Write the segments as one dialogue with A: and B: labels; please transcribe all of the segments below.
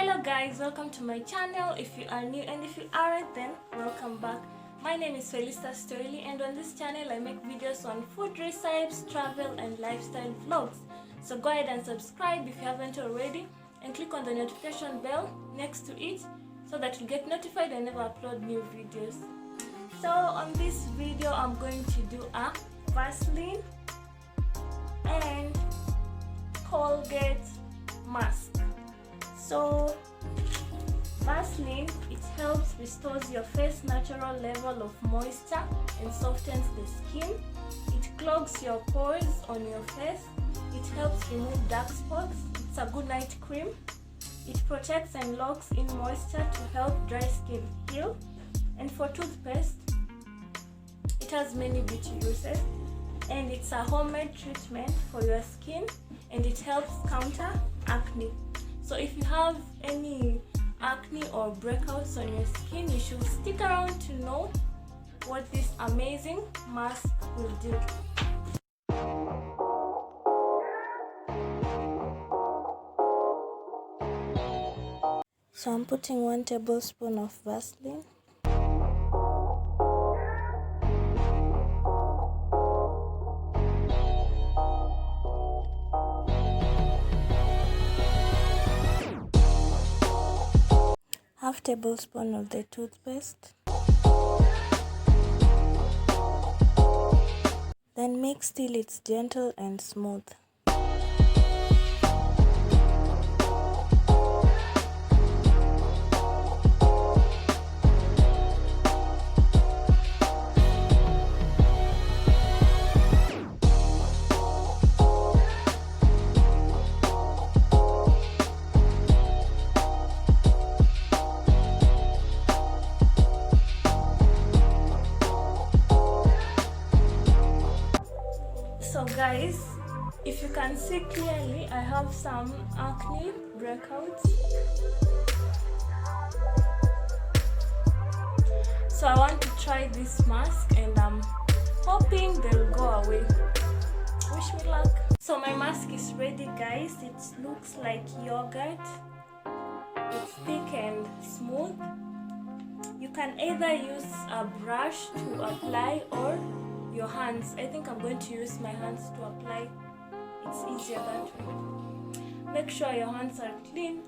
A: Hello guys, welcome to my channel. If you are new and if you aren't, then welcome back. My name is Felista Story, and on this channel I make videos on food recipes, travel and lifestyle vlogs. So go ahead and subscribe if you haven't already, and click on the notification bell next to it so that you get notified whenever I upload new videos. So on this video I'm going to do a Vaseline and Colgate mask. So Vaseline, it helps restores your face natural level of moisture and softens the skin. It clogs your pores on your face. It helps remove dark spots. It's a good night cream. It protects and locks in moisture to help dry skin heal. And for toothpaste, it has many beauty uses, and it's a homemade treatment for your skin, and it helps counter acne. So if you have any acne or breakouts on your skin, you should stick around to know what this amazing mask will do. So I'm putting 1 tablespoon of Vaseline. Half tablespoon of the toothpaste. Then mix till it's gentle and smooth. So guys, if you can see clearly, I have some acne breakouts. So I want to try this mask, and I'm hoping they'll go away. Wish me luck. So my mask is ready guys. It looks like yogurt. It's thick and smooth. You can either use a brush to apply or your hands. I think I'm going to use my hands to apply. It's easier that way. Make sure your hands are clean.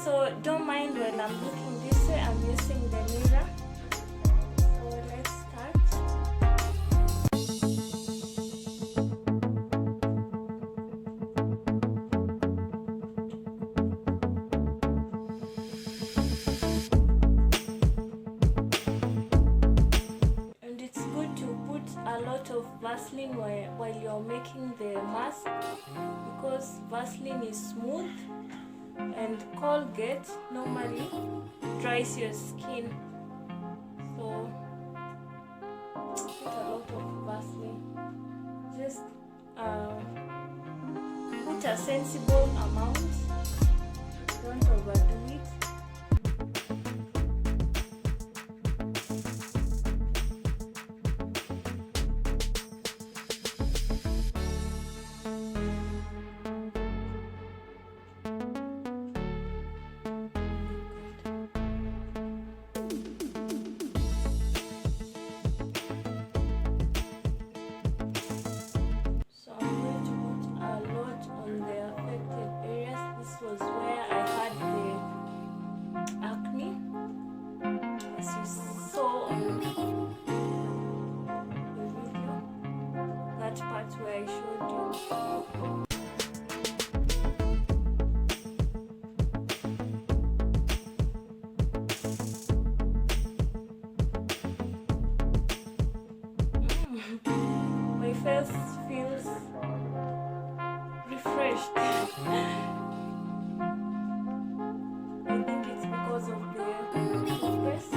A: So don't mind when I'm looking this way, I'm using the mirror. So let's start. A lot of Vaseline while you're making the mask, because Vaseline is smooth and Colgate normally dries your skin. So put a lot of Vaseline. Just put a sensible amount. Don't overdo it. Was where I had the acne, as you saw on the video, that part where I showed you. My face feels refreshed. Of the toothpaste.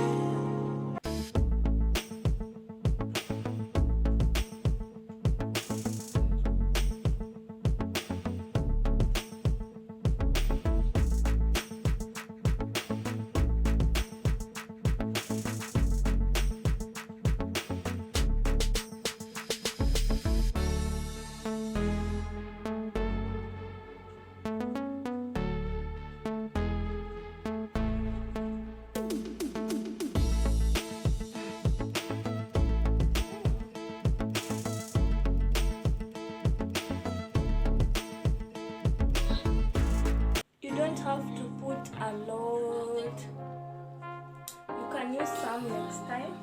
A: have to put a lot. You can use some next time.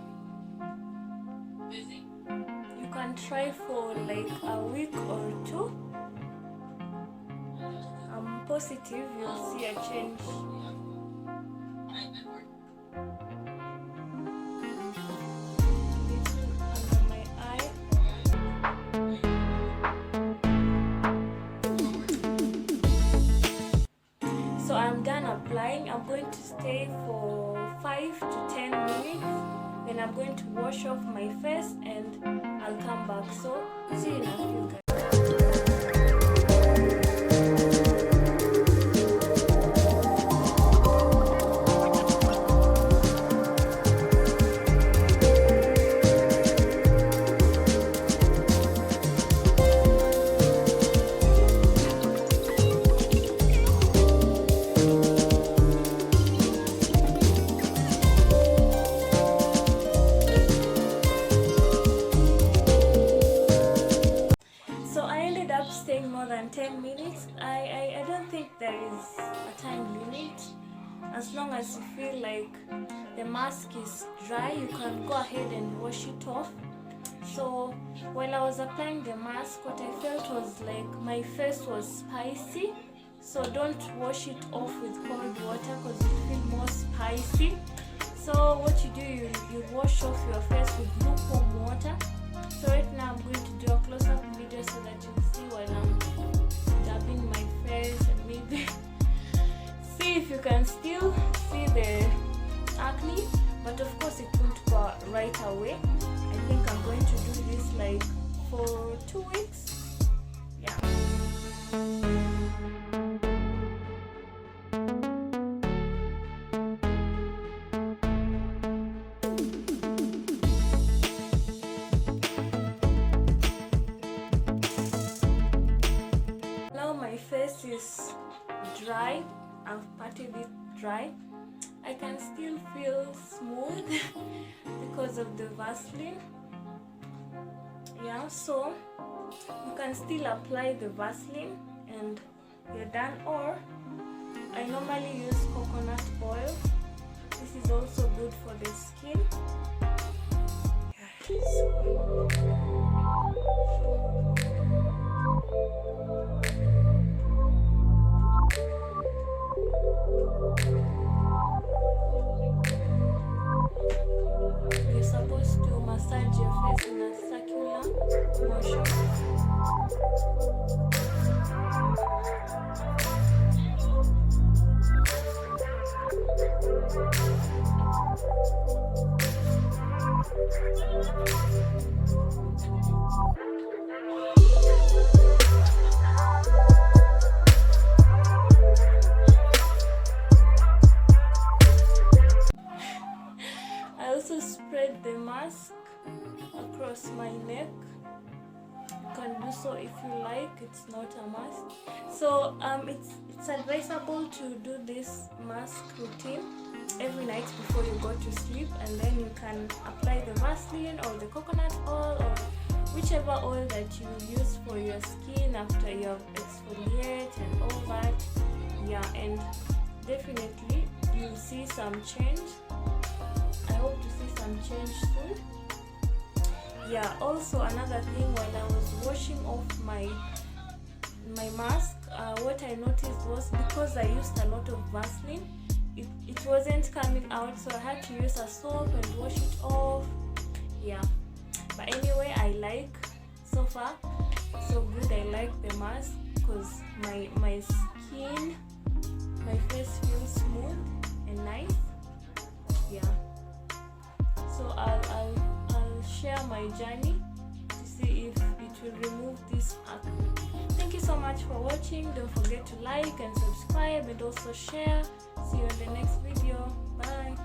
A: You can try for like a week or two. I'm positive you'll see a change. Under my eye. So I'm done applying. I'm going to stay for 5 to 10 minutes. Then I'm going to wash off my face and I'll come back. So see you in a few, guys. Staying more than 10 minutes. I don't think there is a time limit. As long as you feel like the mask is dry, you can go ahead and wash it off. So while I was applying the mask, what I felt was like my face was spicy. So don't wash it off with cold water because you feel more spicy. So what you do, you wash off your face with lukewarm water. So right now I'm going to do a close-up video so that you see while I'm dabbing my face and maybe see if you can still see the acne, but of course it won't go right away. I think I'm going to do this like for 2 weeks. Yeah. Face is dry. I've patted it dry. I can still feel smooth because of the Vaseline. Yeah, so you can still apply the Vaseline and you're done, or I normally use coconut oil. This is also good for the skin. Yeah, so you're supposed to massage your face in a circular motion. I also spread the mask across my neck. You can do so if you like, it's not a must. So it's advisable to do this mask routine every night before you go to sleep, and then you can apply the Vaseline or the coconut oil or whichever oil that you use for your skin after you have exfoliate and all that. Yeah, and definitely you'll see some change. I hope to see some change soon. Yeah, also another thing, while I was washing off my mask, what I noticed was because I used a lot of Vaseline, it wasn't coming out, so I had to use a soap and wash it off. Yeah, but anyway, I like, so far so good. I like the mask because my skin, my face feels smooth and nice. Yeah, so I'll share my journey to see if it will remove this acne. Thank you so much for watching. Don't forget to like and subscribe and also share. See you in the next video. Bye.